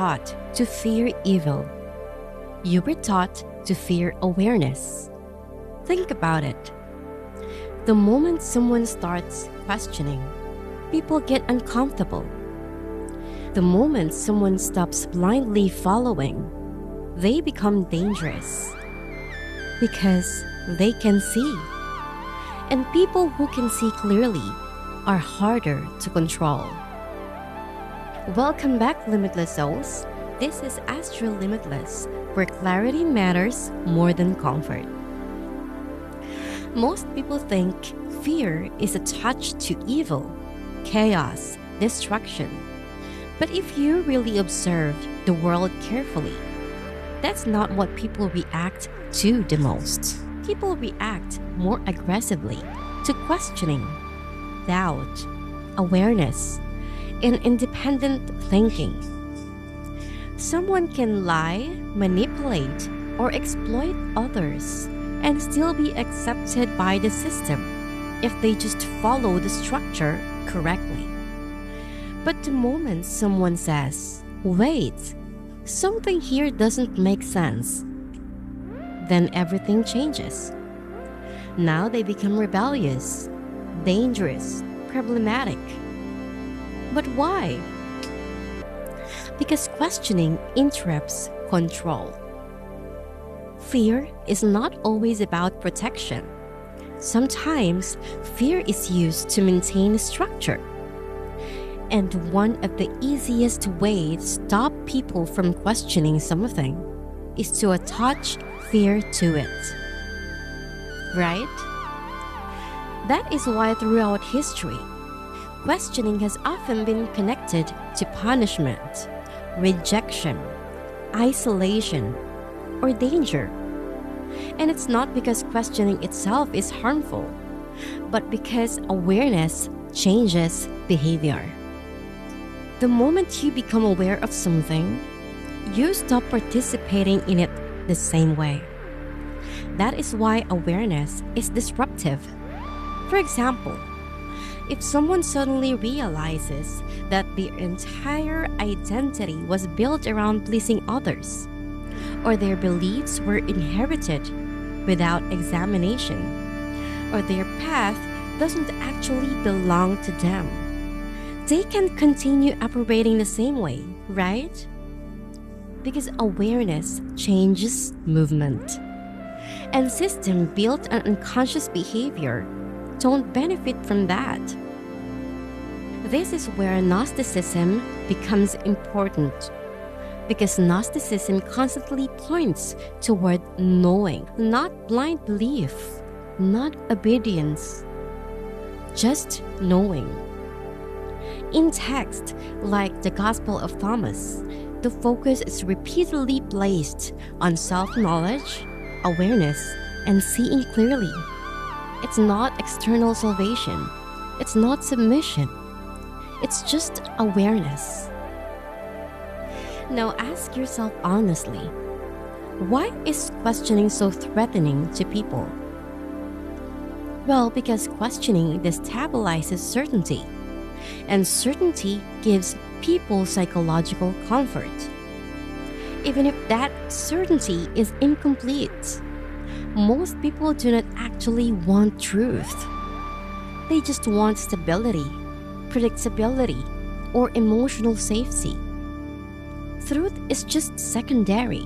taught to fear evil. You were taught to fear awareness. Think about it. The moment someone starts questioning, people get uncomfortable. The moment someone stops blindly following, they become dangerous because they can see. And people who can see clearly are harder to control. Welcome back, Limitless Souls. This is Astro Limitless, where clarity matters more than comfort. Most people think fear is attached to evil, chaos, destruction. But if you really observe the world carefully, that's not what people react to the most. People react more aggressively to questioning, doubt, awareness, and independent thinking. Someone can lie, manipulate, or exploit others and still be accepted by the system if they just follow the structure correctly. But the moment someone says, "Wait, something here doesn't make sense," then everything changes. Now they become rebellious, dangerous, problematic. But why? Because questioning interrupts control. Fear is not always about protection. Sometimes fear is used to maintain structure. And one of the easiest ways to stop people from questioning something is to attach fear to it. Right? That is why throughout history, questioning has often been connected to punishment, rejection, isolation, or danger. And it's not because questioning itself is harmful, but because awareness changes behavior. The moment you become aware of something, you stop participating in it the same way. That is why awareness is disruptive. For example, if someone suddenly realizes that their entire identity was built around pleasing others, or their beliefs were inherited without examination, or their path doesn't actually belong to them, they can continue operating the same way, right? Because awareness changes movement. And systems built on unconscious behavior don't benefit from that. This is where Gnosticism becomes important, because Gnosticism constantly points toward knowing, not blind belief, not obedience, just knowing. In texts like the Gospel of Thomas, the focus is repeatedly placed on self-knowledge, awareness, and seeing clearly. It's not external salvation. It's not submission. It's just awareness. Now ask yourself honestly, why is questioning so threatening to people? Well, because questioning destabilizes certainty, and certainty gives people psychological comfort. Even if that certainty is incomplete, most people do not actually want truth. They just want stability, predictability, or emotional safety. Truth is just secondary.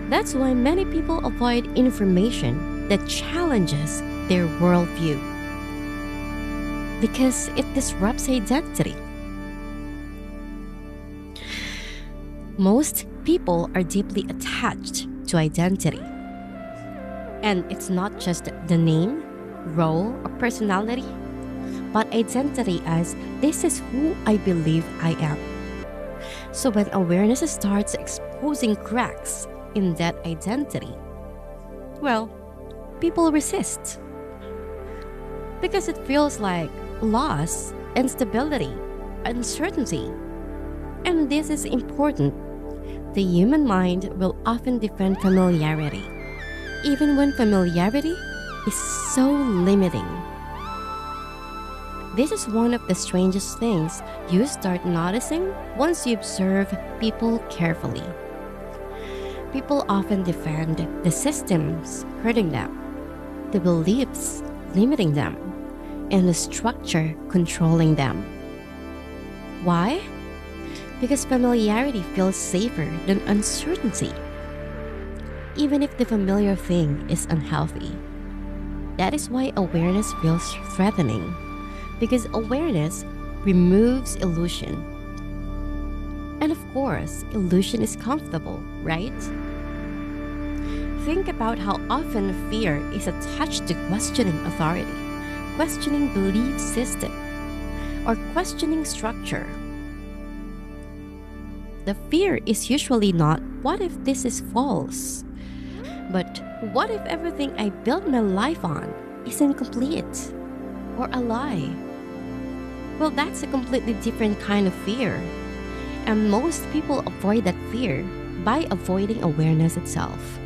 That's why many people avoid information that challenges their worldview, because it disrupts identity. Most people are deeply attached to identity. And it's not just the name, role, or personality, but identity as this is who I believe I am. So when awareness starts exposing cracks in that identity, well, people resist. Because it feels like loss, instability, uncertainty. And this is important. The human mind will often defend familiarity, even when familiarity is so limiting. This is one of the strangest things you start noticing once you observe people carefully. People often defend the systems hurting them, the beliefs limiting them, and the structure controlling them. Why? Because familiarity feels safer than uncertainty, even if the familiar thing is unhealthy. That is why awareness feels threatening, because awareness removes illusion. And of course, illusion is comfortable, right? Think about how often fear is attached to questioning authority, questioning belief system, or questioning structure. The fear is usually not, what if this is false? But what if everything I built my life on is incomplete or a lie? Well, that's a completely different kind of fear. And most people avoid that fear by avoiding awareness itself.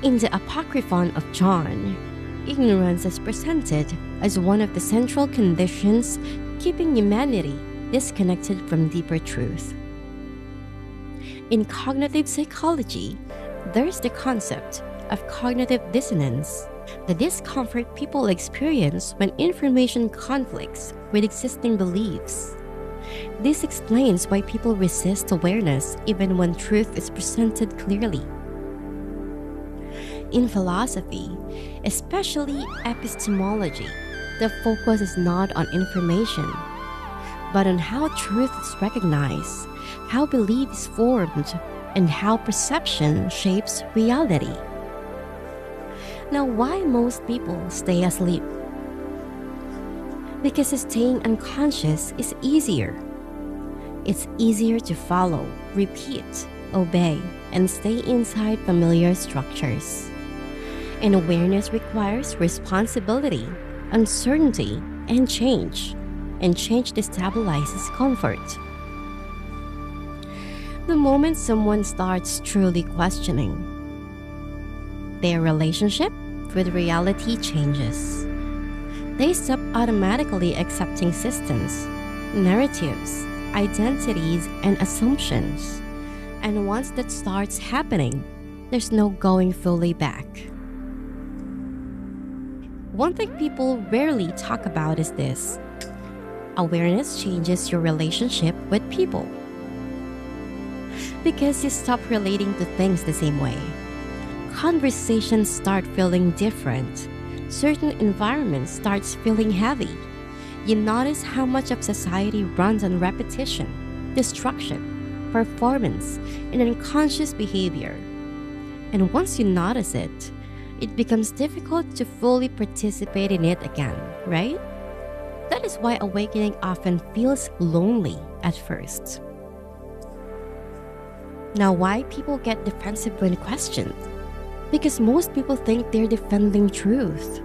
In the Apocryphon of John, ignorance is presented as one of the central conditions keeping humanity disconnected from deeper truth. In cognitive psychology, there's the concept of cognitive dissonance, the discomfort people experience when information conflicts with existing beliefs. This explains why people resist awareness even when truth is presented clearly. In philosophy, especially epistemology, the focus is not on information, but on how truth is recognized, how belief is formed, and how perception shapes reality. Now, why most people stay asleep? Because staying unconscious is easier. It's easier to follow, repeat, obey, and stay inside familiar structures. And awareness requires responsibility, uncertainty, and change destabilizes comfort. The moment someone starts truly questioning, their relationship with reality changes. They stop automatically accepting systems, narratives, identities, and assumptions. And once that starts happening, there's no going fully back. One thing people rarely talk about is this: awareness changes your relationship with people. Because you stop relating to things the same way. Conversations start feeling different. Certain environments starts feeling heavy. You notice how much of society runs on repetition, destruction, performance, and unconscious behavior. And once you notice it, it becomes difficult to fully participate in it again, right? That is why awakening often feels lonely at first. Now, why people get defensive when questioned? Because most people think they're defending truth,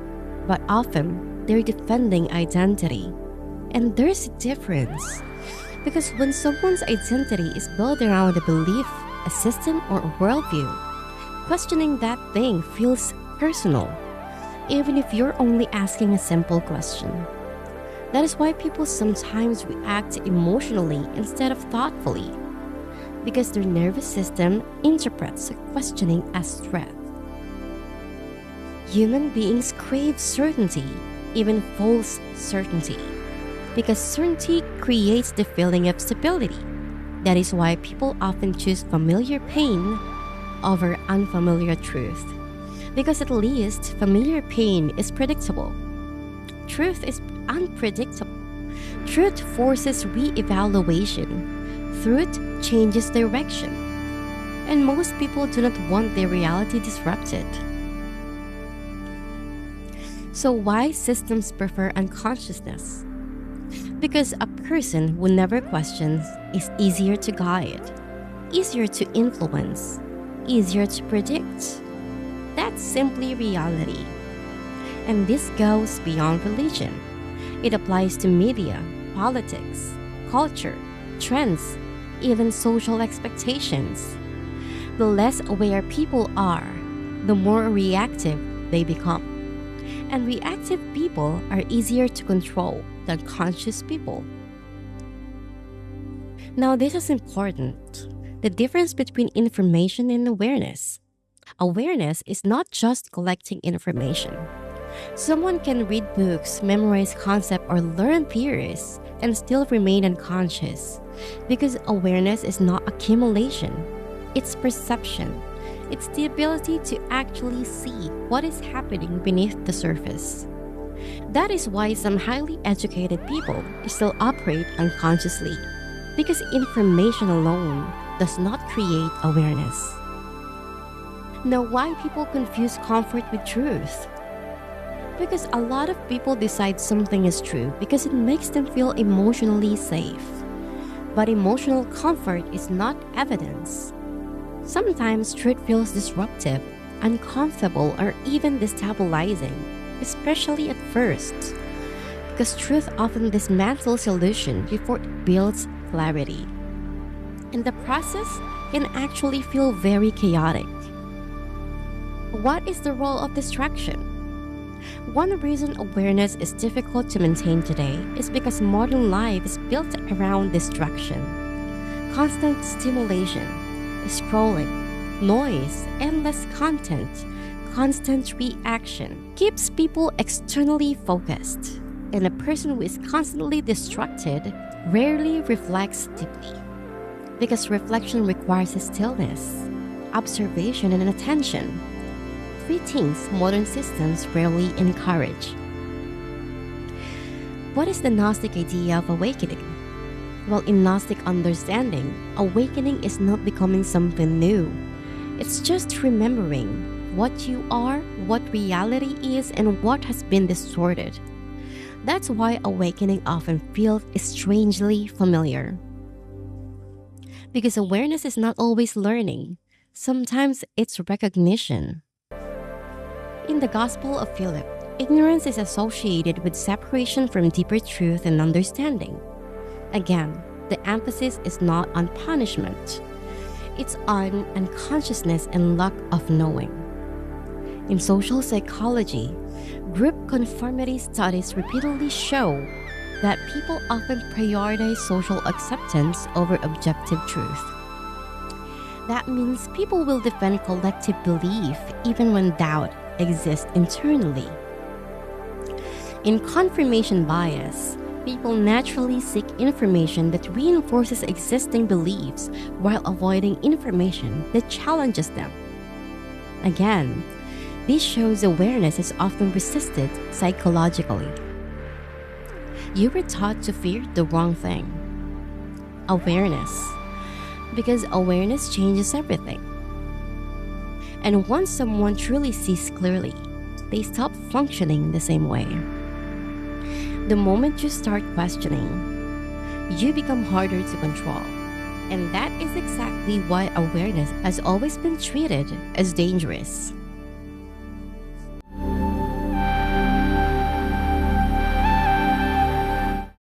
but often they're defending identity. And there's a difference. Because when someone's identity is built around a belief, a system, or a worldview, questioning that thing feels personal, even if you're only asking a simple question. That is why people sometimes react emotionally instead of thoughtfully, because their nervous system interprets questioning as threat. Human beings crave certainty, even false certainty, because certainty creates the feeling of stability. That is why people often choose familiar pain over unfamiliar truth, because at least familiar pain is predictable. Truth is unpredictable. Truth forces re-evaluation. Truth changes direction. And most people do not want their reality disrupted. So why systems prefer unconsciousness? Because a person who never questions is easier to guide, easier to influence, easier to predict. That's simply reality. And this goes beyond religion. It applies to media, politics, culture, trends, even social expectations. The less aware people are, the more reactive they become. And reactive people are easier to control than conscious people. Now, this is important: the difference between information and awareness. Awareness is not just collecting information. Someone can read books, memorize concepts, or learn theories and still remain unconscious because awareness is not accumulation, it's perception. It's the ability to actually see what is happening beneath the surface. That is why some highly educated people still operate unconsciously, because information alone does not create awareness. Now, why people confuse comfort with truth? Because a lot of people decide something is true because it makes them feel emotionally safe. But emotional comfort is not evidence. Sometimes truth feels disruptive, uncomfortable, or even destabilizing, especially at first, because truth often dismantles illusion before it builds clarity. And the process can actually feel very chaotic. What is the role of distraction? One reason awareness is difficult to maintain today is because modern life is built around distraction. Constant stimulation, scrolling, noise, endless content, constant reaction keeps people externally focused. And a person who is constantly distracted rarely reflects deeply, because reflection requires stillness, observation, and attention. Three things modern systems rarely encourage. What is the Gnostic idea of awakening? Well, in Gnostic understanding, awakening is not becoming something new. It's just remembering what you are, what reality is, and what has been distorted. That's why awakening often feels strangely familiar. Because awareness is not always learning. Sometimes it's recognition. In the Gospel of Philip, ignorance is associated with separation from deeper truth and understanding. Again, the emphasis is not on punishment. It's on unconsciousness and lack of knowing. In social psychology, group conformity studies repeatedly show that people often prioritize social acceptance over objective truth. That means people will defend collective belief even when doubt exists internally. In confirmation bias, people naturally seek information that reinforces existing beliefs while avoiding information that challenges them. Again, this shows awareness is often resisted psychologically. You were taught to fear the wrong thing. Awareness. Because awareness changes everything. And once someone truly sees clearly, they stop functioning the same way. The moment you start questioning, you become harder to control. And that is exactly why awareness has always been treated as dangerous.